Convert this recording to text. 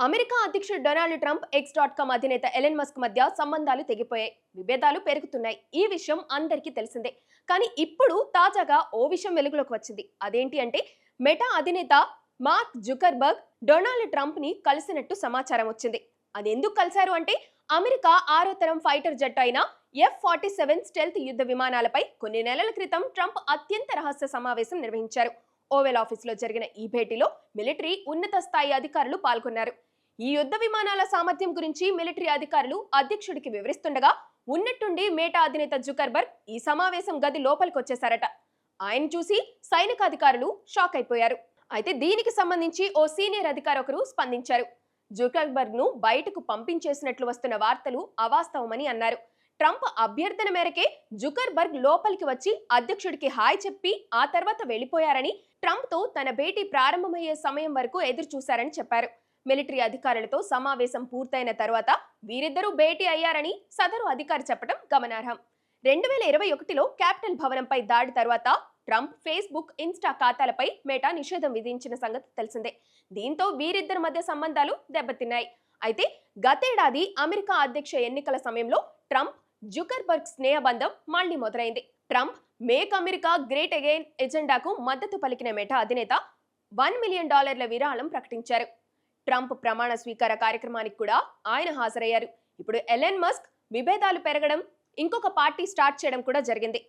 America అధ్యక్షుడు Donald Trump X.com అధినేత Elon Musk మధ్య సంబంధాలు తెగిపోయాయి. విభేదాలు పెరుగుతున్నాయి. ఈ విషయం అందరికీ తెలిసిందే. కానీ ఇప్పుడు తాజాగా ఓ విషయం వెలుగులోకి వచ్చింది. అదేంటి అంటే మెటా అధినేత మార్క్ జుకర్బర్గ్ డొనాల్డ్ ట్రంప్ ని కలిసినట్టు సమాచారం వచ్చింది. అది ఎందుకు కలిశారు అంటే అమెరికా 6వ తరం ఫైటర్ జెట్ అయిన F-47 స్టెల్త్ యుద్ధ విమానాలపై కొన్ని నెలల క్రితం ట్రంప్ అత్యంత రహస్య సమావేశం నిర్వహించారు. ఓవెల్ ఆఫీసులో జరిగిన ఈ భేటీలో మిలిటరీ ఉన్నత స్థాయి అధికారులు పాల్గొన్నారు. ఈ యుద్ధ విమానాల సామర్థ్యం గురించి మిలిటరీ అధికారులు అధ్యక్షుడికి వివరిస్తుండగా ఉన్నట్టుండి మేటా అధినేత జుకర్బర్గ్ ఈ సమావేశం గది లోపలికి వచ్చేశారట. ఆయన చూసి సైనికాధికారులు షాక్ అయిపోయారు. అయితే దీనికి సంబంధించి ఓ సీనియర్ అధికారి ఒకరు స్పందించారు. జుకర్బర్గ్ ను బయటకు పంపించేసినట్లు వస్తున్న వార్తలు అవాస్తవమని అన్నారు. ట్రంప్ అభ్యర్థన మేరకే జుకర్బర్గ్ లోపలికి వచ్చి అధ్యక్షుడికి హాయ్ చెప్పి ఆ తర్వాత వెళ్లిపోయారని, ట్రంప్ తో తన భేటీ ప్రారంభమయ్యే సమయం వరకు ఎదురు చూశారని చెప్పారు. మిలిటరీ అధికారులతో సమావేశం పూర్తయిన తర్వాత వీరిద్దరూ భేటీ అయ్యారని సదరు అధికారి చెప్పడం గమనార్హం. 2021లో క్యాపిటల్ భవనంపై దాడి తర్వాత ట్రంప్ ఫేస్బుక్, ఇన్స్టా ఖాతాలపై మెటా నిషేధం విధించిన సంగతి తెలిసిందే. దీంతో వీరిద్దరి మధ్య సంబంధాలు దెబ్బతిన్నాయి. అయితే గతేడాది అమెరికా అధ్యక్ష ఎన్నికల సమయంలో ట్రంప్ జుకర్బర్గ్ స్నేహబంధం మళ్లీ మొదలైంది. Trump make America great again ఎజెండాకు మద్దతు పలికిన మెటా అధినేత $1 మిలియన్ విరాళం ప్రకటించారు. ట్రంప్ ప్రమాణ స్వీకార కార్యక్రమానికి కూడా ఆయన హాజరయ్యారు. ఇప్పుడు ఎలన్ మస్క్ విభేదాలు పెరగడం, ఇంకొక పార్టీ స్టార్ట్ చేయడం కూడా జరిగింది.